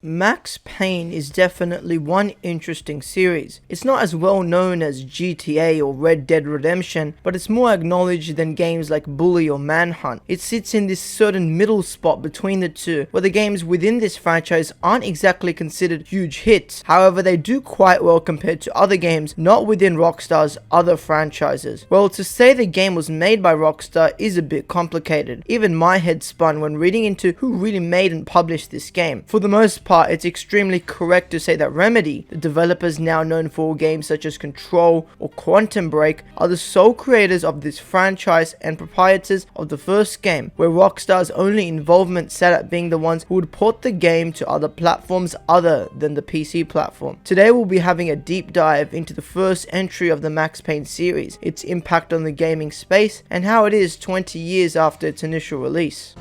Max Payne is definitely one interesting series. It's not as well known as GTA or Red Dead Redemption, but it's more acknowledged than games like Bully or Manhunt. It sits in this certain middle spot between the two, where the games within this franchise aren't exactly considered huge hits. However, they do quite well compared to other games not within Rockstar's other franchises. Well, to say the game was made by Rockstar is a bit complicated. Even my head spun when reading into who really made and published this game. For the most part, it's extremely correct to say that Remedy, the developers now known for games such as Control or Quantum Break, are the sole creators of this franchise and proprietors of the first game, where Rockstar's only involvement sat at being the ones who would port the game to other platforms other than the PC platform. Today we'll be having a deep dive into the first entry of the Max Payne series, its impact on the gaming space, and how it is 20 years after its initial release.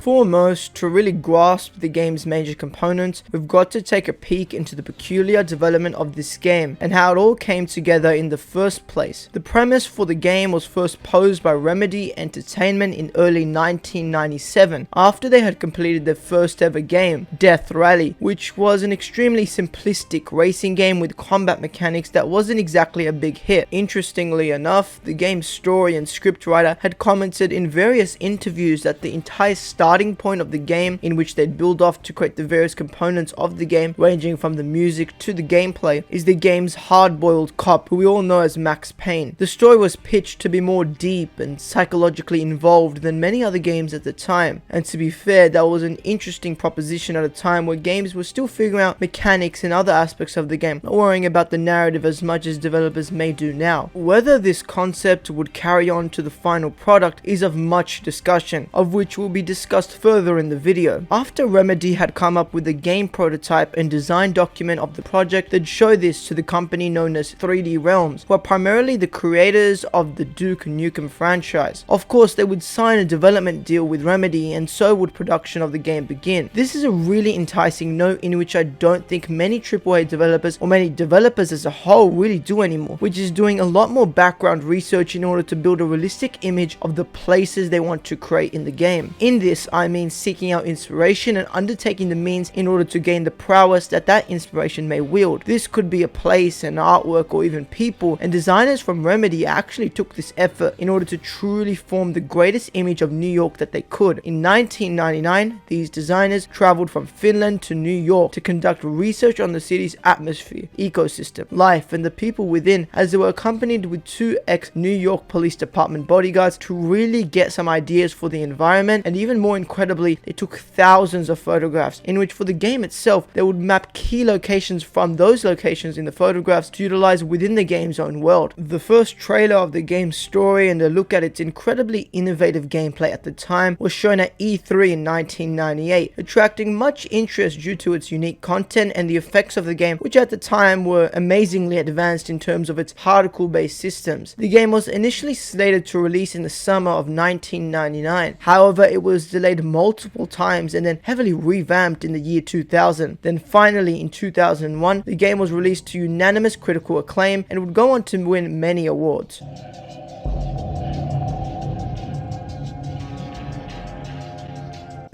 Foremost, to really grasp the game's major components, we've got to take a peek into the peculiar development of this game and how it all came together in the first place. The premise for the game was first posed by Remedy Entertainment in early 1997 after they had completed their first ever game, Death Rally, which was an extremely simplistic racing game with combat mechanics that wasn't exactly a big hit. Interestingly enough, the game's story and scriptwriter had commented in various interviews that the entire starting point of the game, in which they'd build off to create the various components of the game, ranging from the music to the gameplay, is the game's hard-boiled cop, who we all know as Max Payne. The story was pitched to be more deep and psychologically involved than many other games at the time, and to be fair, that was an interesting proposition at a time where games were still figuring out mechanics and other aspects of the game, not worrying about the narrative as much as developers may do now. Whether this concept would carry on to the final product is of much discussion, of which will be discussed further in the video. After Remedy had come up with a game prototype and design document of the project, they'd show this to the company known as 3D Realms, who are primarily the creators of the Duke Nukem franchise. Of course, they would sign a development deal with Remedy, and so would production of the game begin. This is a really enticing note in which I don't think many AAA developers, or many developers as a whole, really do anymore, which is doing a lot more background research in order to build a realistic image of the places they want to create in the game. In this, I mean seeking out inspiration and undertaking the means in order to gain the prowess that inspiration may wield. This could be a place, an artwork, or even people, and designers from Remedy actually took this effort in order to truly form the greatest image of New York that they could. In 1999, these designers traveled from Finland to New York to conduct research on the city's atmosphere, ecosystem, life, and the people within, as they were accompanied with 2 ex-New York Police Department bodyguards to really get some ideas for the environment. And even more incredibly, they took thousands of photographs, in which for the game itself they would map key locations from those locations in the photographs to utilize within the game's own world. The first trailer of the game's story and a look at its incredibly innovative gameplay at the time was shown at E3 in 1998, attracting much interest due to its unique content and the effects of the game, which at the time were amazingly advanced in terms of its particle based systems. The game was initially slated to release in the summer of 1999, however it was delayed multiple times and then heavily revamped in the year 2000. Then finally in 2001, the game was released to unanimous critical acclaim and would go on to win many awards.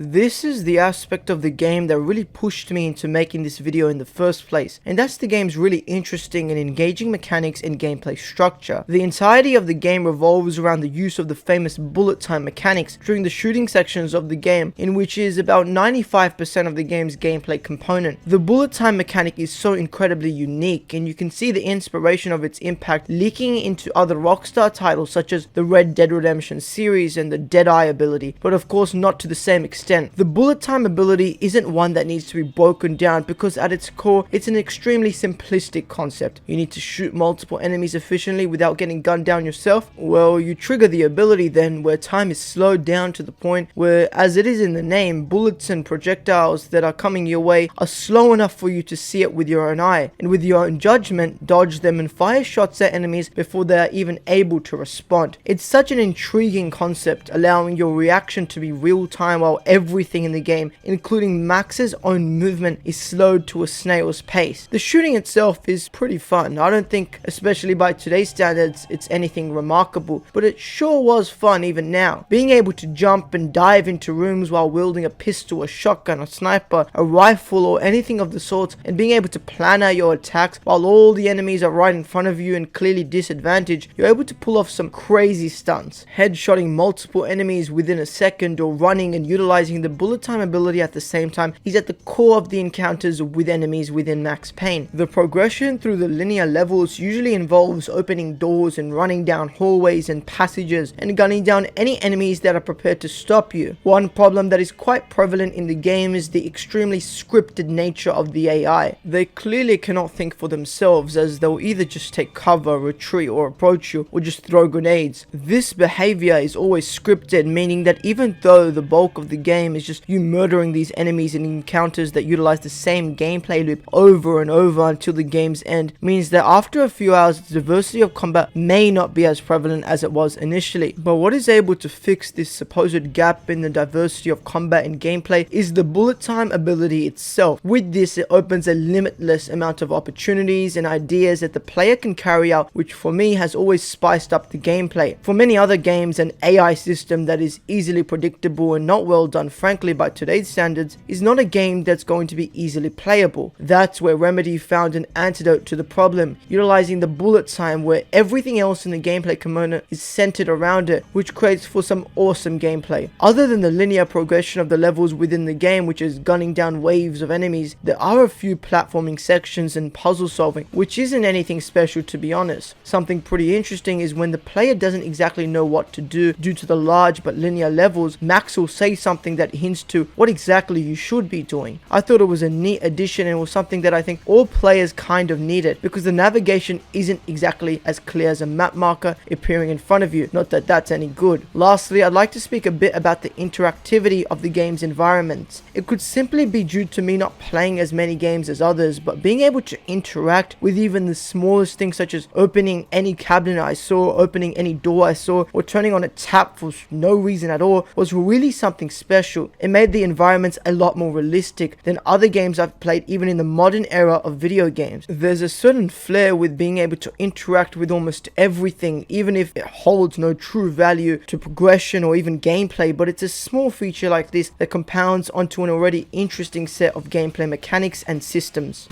This is the aspect of the game that really pushed me into making this video in the first place, and that's the game's really interesting and engaging mechanics and gameplay structure. The entirety of the game revolves around the use of the famous bullet time mechanics during the shooting sections of the game, in which is about 95% of the game's gameplay component. The bullet time mechanic is so incredibly unique, and you can see the inspiration of its impact leaking into other Rockstar titles such as the Red Dead Redemption series and the Deadeye ability, but of course not to the same extent. The bullet time ability isn't one that needs to be broken down, because at its core it's an extremely simplistic concept. You need to shoot multiple enemies efficiently without getting gunned down yourself. Well, you trigger the ability then, where time is slowed down to the point where, as it is in the name, bullets and projectiles that are coming your way are slow enough for you to see it with your own eye, and with your own judgment dodge them and fire shots at enemies before they are even able to respond. It's such an intriguing concept, allowing your reaction to be real time while everything in the game, including Max's own movement, is slowed to a snail's pace. The shooting itself is pretty fun. I don't think, especially by today's standards, it's anything remarkable, but it sure was fun even now. Being able to jump and dive into rooms while wielding a pistol, a shotgun, a sniper, a rifle, or anything of the sort, and being able to plan out your attacks while all the enemies are right in front of you and clearly disadvantaged, you're able to pull off some crazy stunts. Headshotting multiple enemies within a second, or running and utilizing the bullet time ability at the same time, is at the core of the encounters with enemies within Max Payne. The progression through the linear levels usually involves opening doors and running down hallways and passages and gunning down any enemies that are prepared to stop you. One problem that is quite prevalent in the game is the extremely scripted nature of the AI. They clearly cannot think for themselves, as they'll either just take cover, retreat, or approach you, or just throw grenades. This behavior is always scripted, meaning that even though the bulk of the game is just you murdering these enemies in encounters that utilize the same gameplay loop over and over until the game's end, means that after a few hours the diversity of combat may not be as prevalent as it was initially. But what is able to fix this supposed gap in the diversity of combat and gameplay is the bullet time ability itself. With this, it opens a limitless amount of opportunities and ideas that the player can carry out, which for me has always spiced up the gameplay. For many other games, an AI system that is easily predictable and not well done, frankly, by today's standards, is not a game that's going to be easily playable. That's where Remedy found an antidote to the problem, utilizing the bullet time where everything else in the gameplay component is centered around it, which creates for some awesome gameplay. Other than the linear progression of the levels within the game, which is gunning down waves of enemies, there are a few platforming sections and puzzle solving, which isn't anything special, to be honest. Something pretty interesting is when the player doesn't exactly know what to do due to the large but linear levels, Max will say something that hints to what exactly you should be doing. I thought it was a neat addition, and was something that I think all players kind of needed, because the navigation isn't exactly as clear as a map marker appearing in front of you. Not that that's any good. Lastly, I'd like to speak a bit about the interactivity of the game's environments. It could simply be due to me not playing as many games as others, but being able to interact with even the smallest things, such as opening any cabinet I saw, opening any door I saw, or turning on a tap for no reason at all, was really something special. It made the environments a lot more realistic than other games I've played, even in the modern era of video games. There's a certain flair with being able to interact with almost everything, even if it holds no true value to progression or even gameplay, but it's a small feature like this that compounds onto an already interesting set of gameplay mechanics and systems.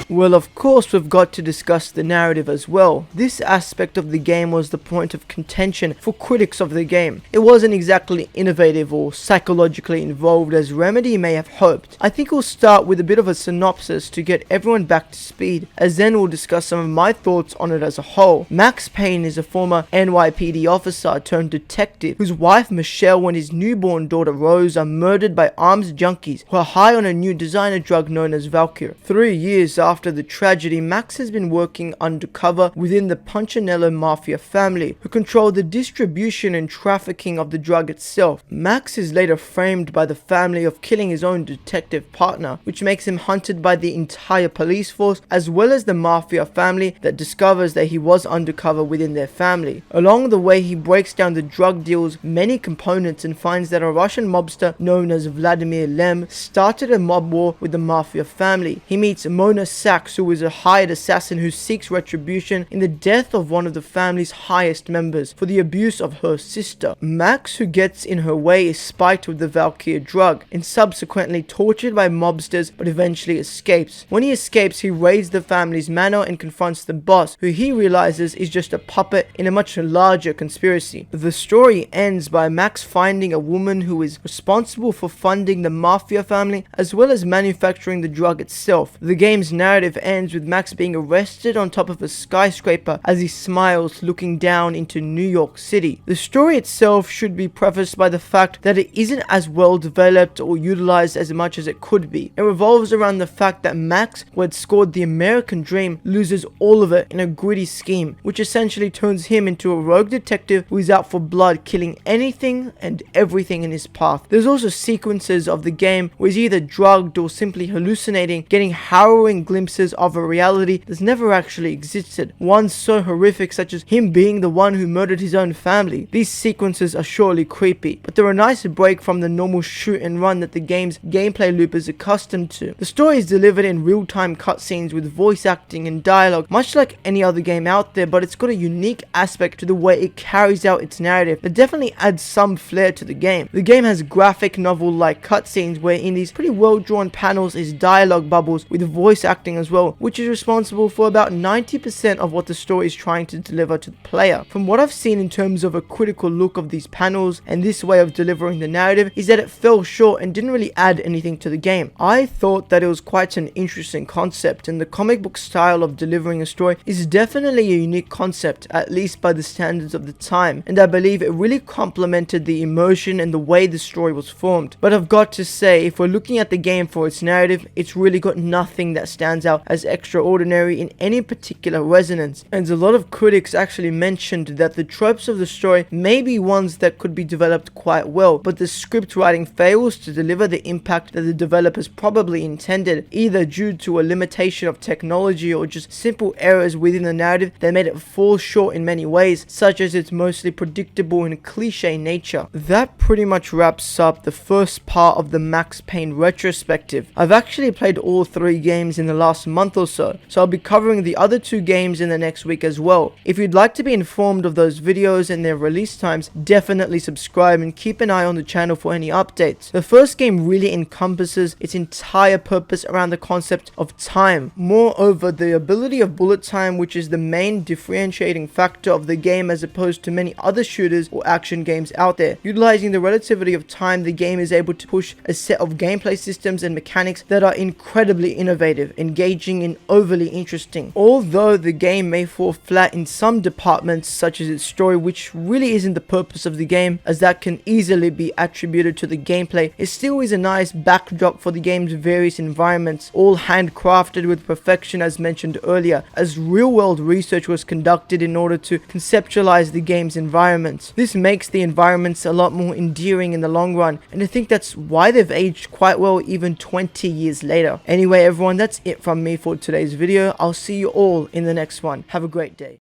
Well, of course, we've got to discuss the narrative as well. This aspect of the game was the point of contention for critics of the game. It wasn't exactly innovative or psychologically involved as Remedy may have hoped. I think we'll start with a bit of a synopsis to get everyone back to speed, as then we'll discuss some of my thoughts on it as a whole. Max Payne is a former NYPD officer turned detective whose wife Michelle and his newborn daughter Rose are murdered by arms junkies who are high on a new designer drug known as Valkyrie. 3 years after the tragedy, Max has been working undercover within the Punchinello Mafia family, who control the distribution and trafficking of the drug itself. Max is later framed by the family of killing his own detective partner, which makes him hunted by the entire police force, as well as the Mafia family that discovers that he was undercover within their family. Along the way, he breaks down the drug deal's many components and finds that a Russian mobster known as Vladimir Lem started a mob war with the Mafia family. He meets Mona Sachs, who is a hired assassin who seeks retribution in the death of one of the family's highest members for the abuse of her sister. Max, who gets in her way, is spiked with the Valkyrie drug and subsequently tortured by mobsters, but eventually escapes. When he escapes, he raids the family's manor and confronts the boss, who he realizes is just a puppet in a much larger conspiracy. The story ends by Max finding a woman who is responsible for funding the Mafia family as well as manufacturing the drug itself. The game's narrative ends with Max being arrested on top of a skyscraper as he smiles looking down into New York City. The story itself should be prefaced by the fact that it isn't as well developed or utilized as much as it could be. It revolves around the fact that Max, who had scored the American dream, loses all of it in a gritty scheme, which essentially turns him into a rogue detective who is out for blood, killing anything and everything in his path. There's also sequences of the game where he's either drugged or simply hallucinating, getting harrowing glimpses glimpses of a reality that's never actually existed, one so horrific such as him being the one who murdered his own family. These sequences are surely creepy, but they're a nice break from the normal shoot and run that the game's gameplay loop is accustomed to. The story is delivered in real-time cutscenes with voice acting and dialogue, much like any other game out there, but it's got a unique aspect to the way it carries out its narrative that definitely adds some flair to the game. The game has graphic novel-like cutscenes where in these pretty well-drawn panels is dialogue bubbles with voice acting as well, which is responsible for about 90% of what the story is trying to deliver to the player. From what I've seen in terms of a critical look of these panels and this way of delivering the narrative is that it fell short and didn't really add anything to the game. I thought that it was quite an interesting concept, and the comic book style of delivering a story is definitely a unique concept, at least by the standards of the time, and I believe it really complemented the immersion and the way the story was formed. But I've got to say, if we're looking at the game for its narrative, it's really got nothing that stands out as extraordinary in any particular resonance, and a lot of critics actually mentioned that the tropes of the story may be ones that could be developed quite well, but the script writing fails to deliver the impact that the developers probably intended, either due to a limitation of technology or just simple errors within the narrative that made it fall short in many ways, such as its mostly predictable and cliche nature. That pretty much wraps up the first part of the Max Payne retrospective. I've actually played all 3 games in the last month or so I'll be covering the other 2 games in the next week as well. If you'd like to be informed of those videos and their release times, definitely subscribe and keep an eye on the channel for any updates. The first game really encompasses its entire purpose around the concept of time. Moreover, the ability of bullet time, which is the main differentiating factor of the game as opposed to many other shooters or action games out there. Utilizing the relativity of time, the game is able to push a set of gameplay systems and mechanics that are incredibly innovative, engaging, and overly interesting. Although the game may fall flat in some departments, such as its story, which really isn't the purpose of the game, as that can easily be attributed to the gameplay, it still is a nice backdrop for the game's various environments, all handcrafted with perfection as mentioned earlier, as real-world research was conducted in order to conceptualize the game's environments. This makes the environments a lot more endearing in the long run, and I think that's why they've aged quite well even 20 years later. Anyway everyone, that's it from me for today's video. I'll see you all in the next one. Have a great day.